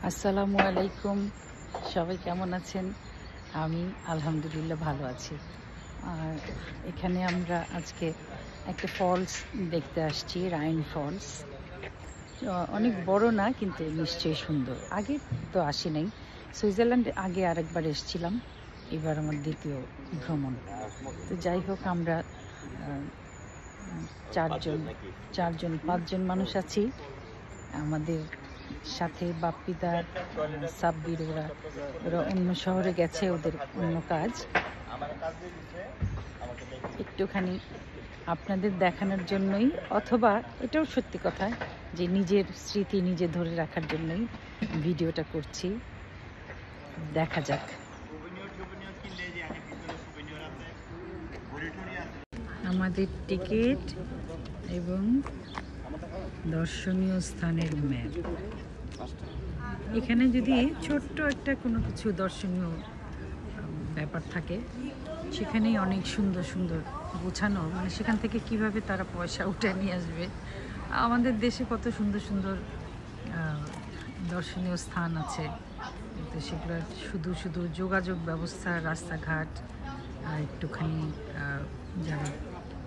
আসসালামু আলাইকুম, সবাই কেমন আছেন? আমি আলহামদুলিল্লাহ ভালো আছি। আর এখানে আমরা আজকে একটা ফলস দেখতে আসছি, রাইন ফলস। অনেক বড় না, কিন্তু নিশ্চয়ই সুন্দর। আগে তো আসি নাই, সুইজারল্যান্ডে আগে আরেকবার এসেছিলাম, এবার আমার দ্বিতীয় ভ্রমণ। তো যাই হোক, আমরা পাঁচজন মানুষ আছি। আমাদের সাথে বাপ্পিদা, সাব্বির, ওরা অন্য শহরে গেছে, ওদের অন্য কাজ। একটুখানি আপনাদের দেখানোর জন্যই, অথবা এটাও সত্যি কথা যে নিজের স্মৃতি নিজে ধরে রাখার জন্যই ভিডিওটা করছি। দেখা যাক। আমাদের টিকিট এবং দর্শনীয় স্থানের ম্যাপ। এখানে যদি ছোট্ট একটা কোনো কিছু দর্শনীয় ব্যাপার থাকে, সেখানেই অনেক সুন্দর সুন্দর গোছানো, মানে সেখান থেকে কিভাবে তারা পয়সা উঠে নিয়ে আসবে। আমাদের দেশে কত সুন্দর সুন্দর দর্শনীয় স্থান আছে, তো সেগুলো শুধু শুধু যোগাযোগ ব্যবস্থা, রাস্তাঘাট, একটুখানি যারা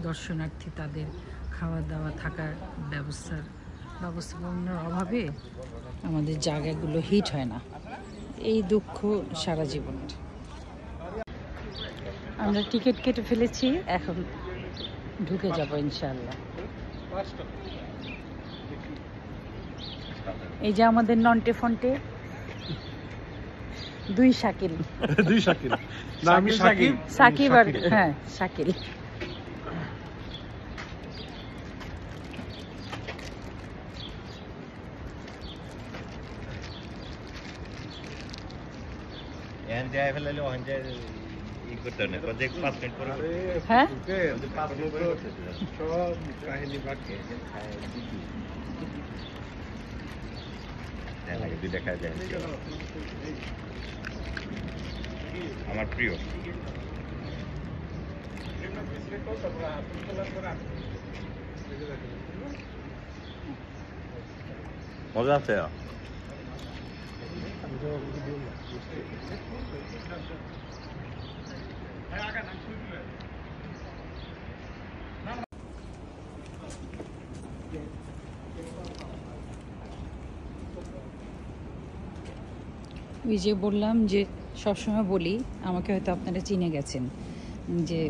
দর্শনার্থী তাদের খাওয়া দাওয়া, থাকার ব্যবস্থাপনার অভাবে আমাদের জায়গাগুলো হিট হয় না। এই দুঃখ সারা জীবনের। আমরা টিকিট কেটে ফেলেছি, এখন ঢুকে যাব ইনশাআল্লাহ। এই যে আমাদের নন্টে ফন্টে দুই শাকিল সাকিব আর হ্যাঁ শাকিল। হ্যাঁ, আমার প্রিয় মজা আছে। ওই যে বললাম যে সবসময় বলি, আমাকে হয়তো আপনারা চিনে গেছেন, যে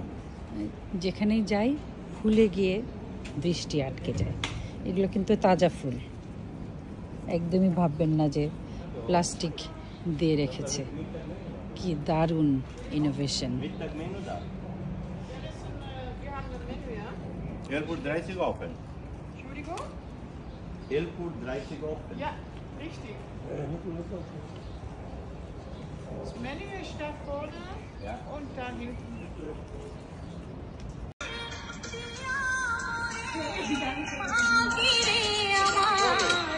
যেখানেই যাই ফুলে গিয়ে দৃষ্টি আটকে যায়। এগুলো কিন্তু তাজা ফুল, একদমই ভাববেন না যে প্লাস্টিক দিয়ে রেখেছে। কি দারুণ innovation! Airport 30 offen. Entschuldigung? Airport 30 offen. Ja, richtig. Das Menü ist da vorne, ja, und da hinten.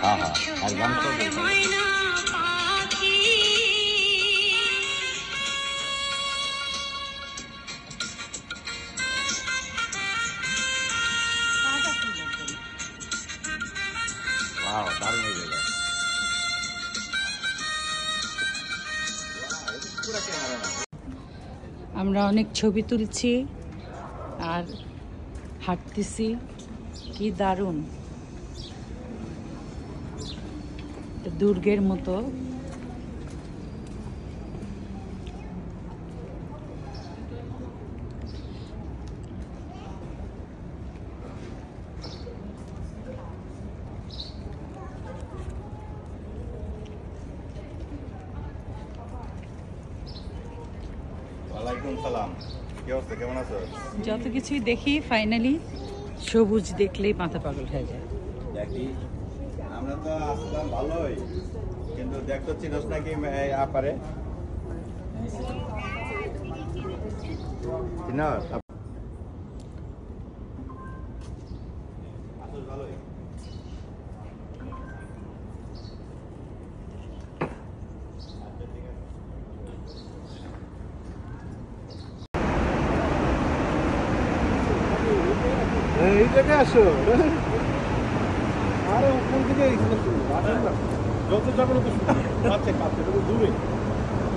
Aha, wow, দারুণ হয়ে গেল। আমরা অনেক ছবি তুলছি আর হাঁটতেছি, কি দারুণ! দুর্গের মতো। ওয়ালাইকুম সালাম, কি অবস্থা, কেমন আছো? যত কিছুই দেখি, ফাইনালি সবুজ দেখলেই মাথা পাগল হয়ে যায়। দেখি, আমরা তো আসলাম ভালোই, কিন্তু দেখতে চিনস নাকি আপারে চিনস? ভালোই। এই জায়গায় আসো, আরে কোন দিকে যত যাবো তো কাছে কাছে দূরে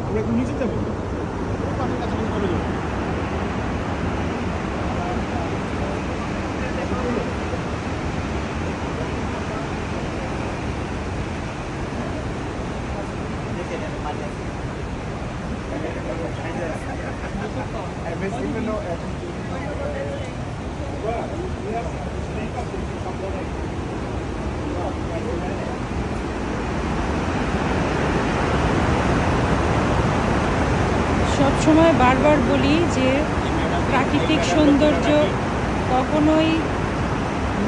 আমরা একটু নিচে যাবো পানির কাছে চলে যাবো সবসময় বারবার বলি যে প্রাকৃতিক সৌন্দর্য কখনোই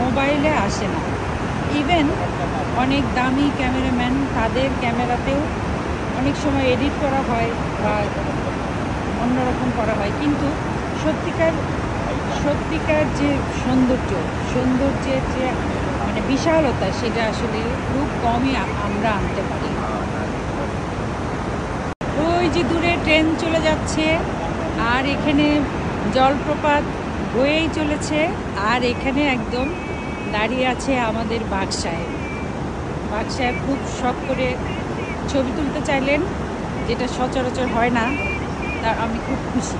মোবাইলে আসে না। ইভেন অনেক দামি ক্যামেরাম্যান তাদের ক্যামেরাতেও অনেক সময় এডিট করা হয় বা অন্যরকম করা হয়, কিন্তু সত্যিকার যে সৌন্দর্যের যে মানে বিশালতা সেটা আসলে খুব কমই আমরা আনতে পারি। ওই যে দূরে ট্রেন চলে যাচ্ছে আর এখানে জলপ্রপাত বয়েই চলেছে, আর এখানে একদম দাঁড়িয়ে আছে আমাদের বাঘ সাহেব খুব শখ করে ছবি তুলতে চাইলেন, যেটা সচরাচর হয় না, তা আমি খুব খুশি।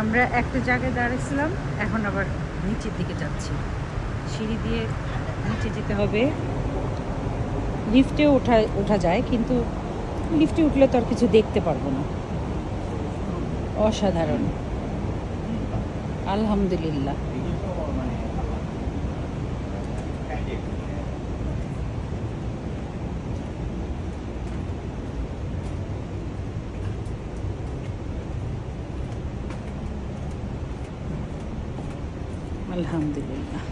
আমরা একটা জায়গায় দাঁড়িয়েছিলাম, এখন আবার নিচের দিকে যাচ্ছি। সিঁড়ি দিয়ে নিচে যেতে হবে। লিফটেও ওঠা যায়, কিন্তু লিফটে উঠলে তো আর কিছু দেখতে পারবো না। অসাধারণ, আলহামদুলিল্লাহ। আলহামদুলিল্লাহ।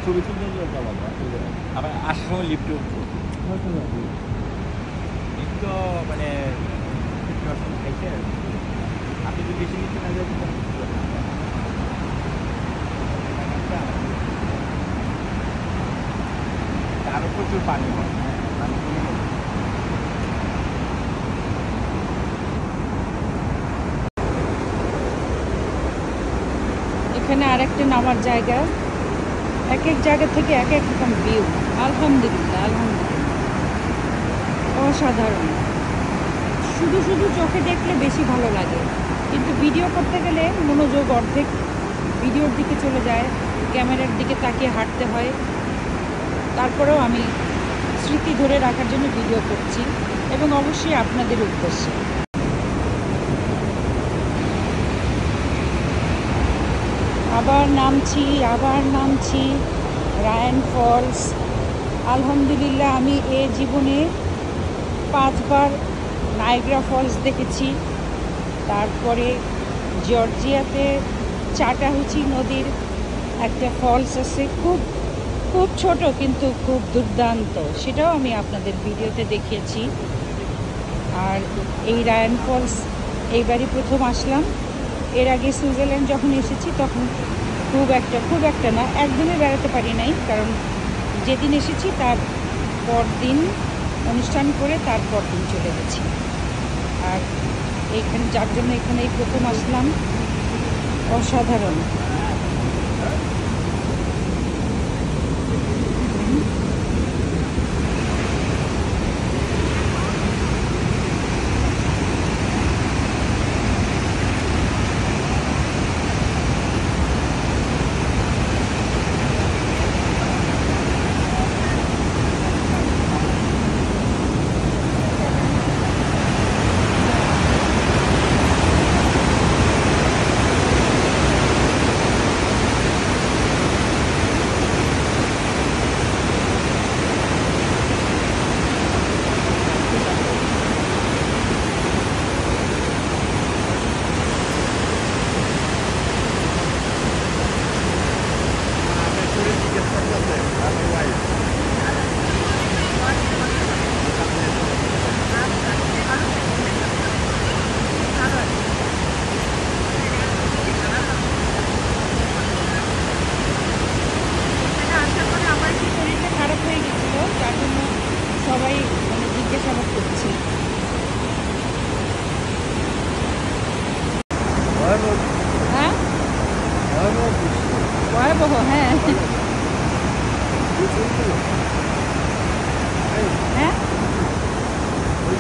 ছবি তুলতে আবার আসার সময় লিফটে উঠবো। লিফট তো মানে খাইছে, আপনি যদি বেশি নিচে না যাবেন আরো প্রচুর পানি হয়। এখানে আরেকটা নামার জায়গা, এক এক জায়গা থেকে এক এক রকম ভিউ। আলহামদুলিল্লাহ, অসাধারণ। শুধু চোখে দেখলে বেশি ভালো লাগে, কিন্তু ভিডিও করতে গেলে মনোযোগ অর্ধেক ভিডিওর দিকে চলে যায়, ক্যামেরার দিকে তাকিয়ে হাঁটতে হয়। তারপরেও আমি স্মৃতি ধরে রাখার জন্য ভিডিও করছি, এবং অবশ্যই আপনাদের উদ্দেশ্যে। আবার নামছি রায়ান ফলস। আলহামদুলিল্লাহ, আমি জীবনে 5 বার নায়াগ্রা ফলস দেখেছি। তারপরে জর্জিয়াতে চাটাহুচি নদীর একটা ফলস আছে, খুব ছোট কিন্তু খুব দুর্দান্ত, সেটাও আমি আপনাদের ভিডিওতে দেখিয়েছি। আর এই রায়ান ফলস এইবারই প্রথম আসলাম। এর আগে সুইজারল্যান্ড যখন এসেছি তখন খুব একটা না, একদিনে বেড়াতে পারি নাই, কারণ যেদিন এসেছি তার পরদিন অনুষ্ঠান করে তারপর দিন চলে গেছি। আর এইখানে যার জন্য এখানেই প্রথম আসলাম। অসাধারণ।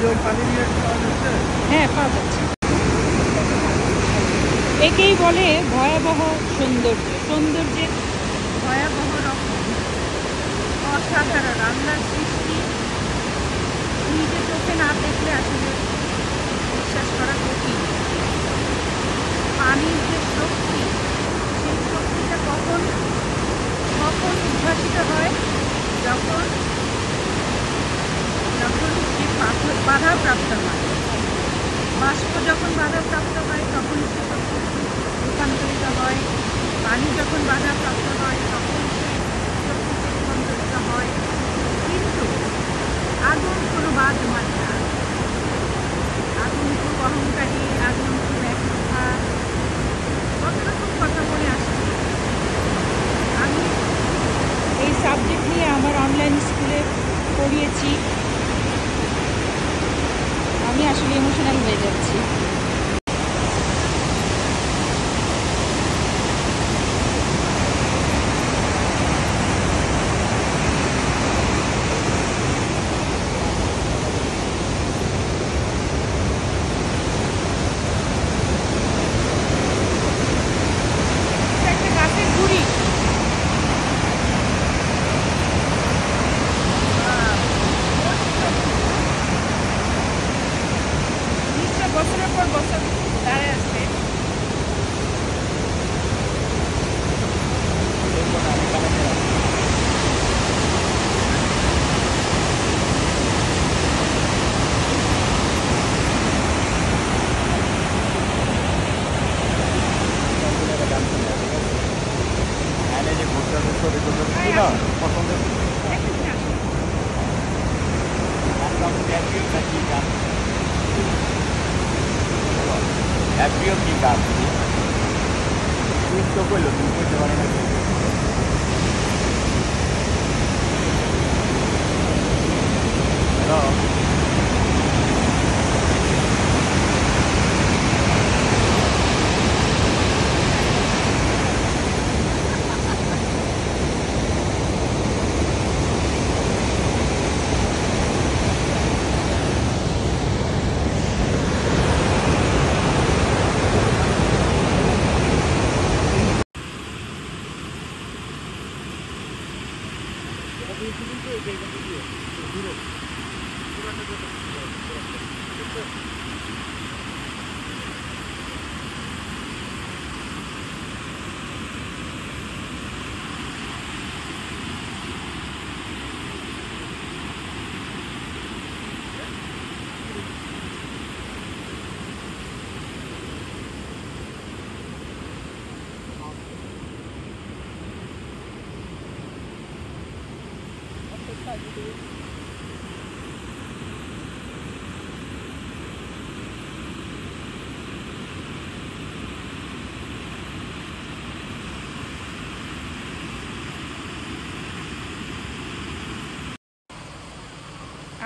যে ওই পানি নিয়ে পাওয়া যাচ্ছে? হ্যাঁ, পাওয়া যাচ্ছে। একেই বলে ভয়াবহ সৌন্দর্য, সৌন্দর্যের ভয়াবহ রকম, অসাধারণ আল্লাহর সৃষ্টি। নিজে চোখে না দেখলে আসলে বিশ্বাস করা কঠিন। পানির যে শক্তি, সেই শক্তিটা কখন কখন উদ্ভাসিত হয়, যখন যখন সে বাধাপ্রাপ্ত হয়। বাষ্প যখন বাধাপ্রাপ্ত হয় তখন সে শক্তি রূপান্তরিত হয়। পানি যখন বাধাপ্রাপ্ত হয় তখন সে শক্তিতে রূপান্তরিত হয়। কিন্তু আগুন কোনো বাদ মানে না। আগুন খুব অহংকারী, আগুন খুব একটা কত রকম কথা মনে আসছে। আমি এই সাবজেক্ট নিয়ে আমার অনলাইন স্কুলে পড়িয়েছি। আমি আসলে ইমোশনাল হয়ে যাচ্ছি। একটা গাছের গুড়ি, বছরের পর বছর দাঁড়ায় আছে। যে ঘুরতে ছবি তুলতে ছিল পছন্দের হ্যাপিও কি গান তুই তো কইলো তুমি কইতে পারো না। হ্যালো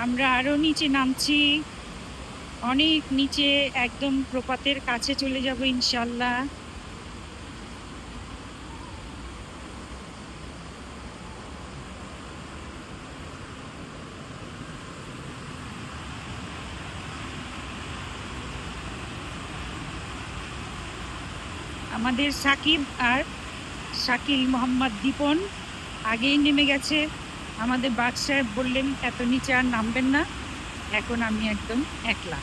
আমরা আরো নিচে নামছি, অনেক নিচে, একদম প্রপাতের কাছে চলে যাব ইনশাল্লাহ। আমাদের সাকিব আর শাকিল মোহাম্মদ দীপন আগেই নেমে গেছে। আমাদের বাদ সাহেব বললেন এত নিচে আর নামবেন না, এখন আমি একদম একলা।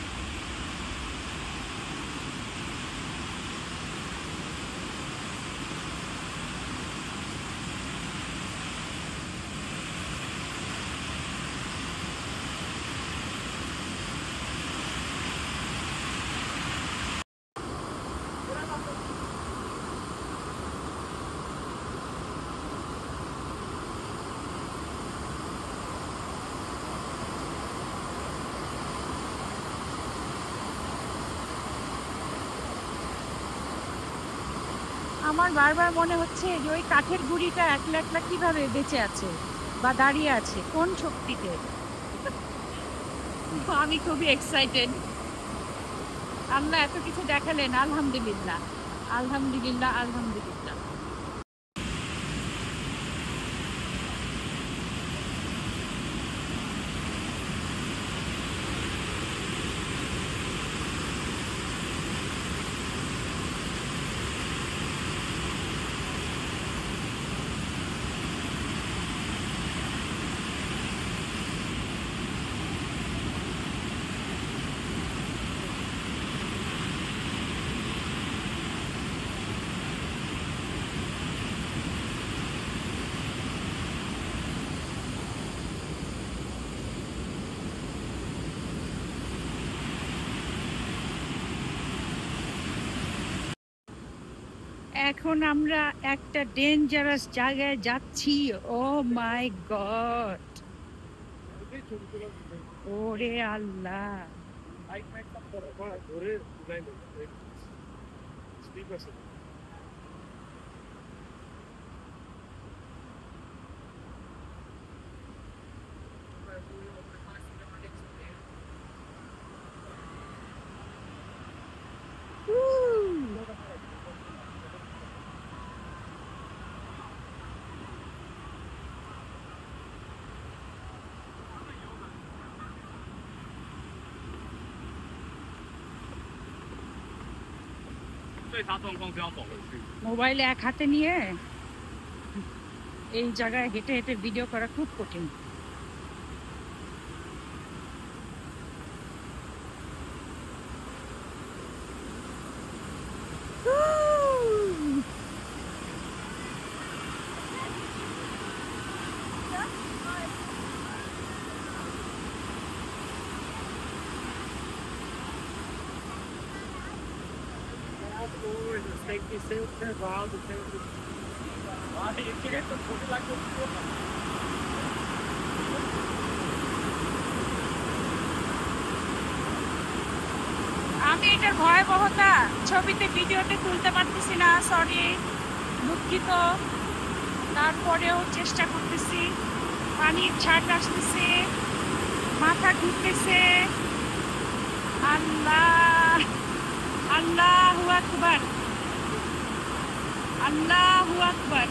আমার বারবার মনে হচ্ছে যে ওই কাঠের গুঁড়িটা একলা একলা কিভাবে বেঁচে আছে বা দাঁড়িয়ে আছে, কোন শক্তিতে। আমি খুবই এক্সাইটেড। আল্লাহ এত কিছু দেখালেন, আলহামদুলিল্লাহ আলহামদুলিল্লাহ আলহামদুলিল্লাহ। এখন আমরা একটা ডেঞ্জারাস জায়গায় যাচ্ছি। ও মাই গড, ওরে আল্লাহ। মোবাইল এক হাতে নিয়ে এই জায়গায় হেঁটে হেঁটে ভিডিও করা খুব কঠিন। আমি এটার ভয়াবহতা ছবিতে ভিডিওতে তুলতে পারতেছি না, সরি, দুঃখিত। তারপরেও চেষ্টা করতেছি। পানির ছাট আসতেছে, মাথা ঘুরতেছে। আল্লাহ, আল্লাহু আকবার, আল্লাহু আকবার।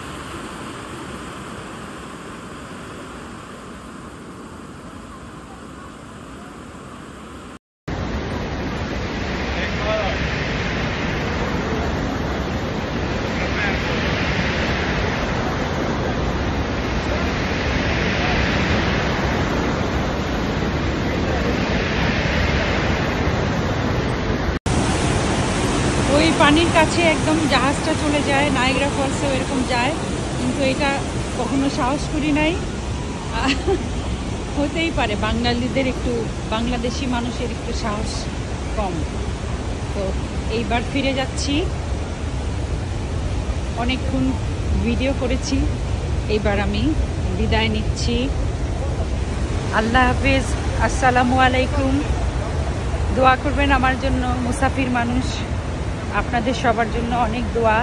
ওই পানির কাছে একদম জাহাজটা চলে যায়, নায়াগ্রা ফলসেও এরকম যায়, কিন্তু এটা কখনো সাহস করি নাই। হতেই পারে বাঙালিদের একটু, বাংলাদেশি মানুষের একটু সাহস কম। তো এইবার ফিরে যাচ্ছি। অনেকক্ষণ ভিডিও করেছি, এইবার আমি বিদায় নিচ্ছি। আল্লাহ হাফেজ, আসসালামু আলাইকুম। দোয়া করবেন আমার জন্য, মুসাফির মানুষ। আপনাদের সবার জন্য অনেক দোয়া।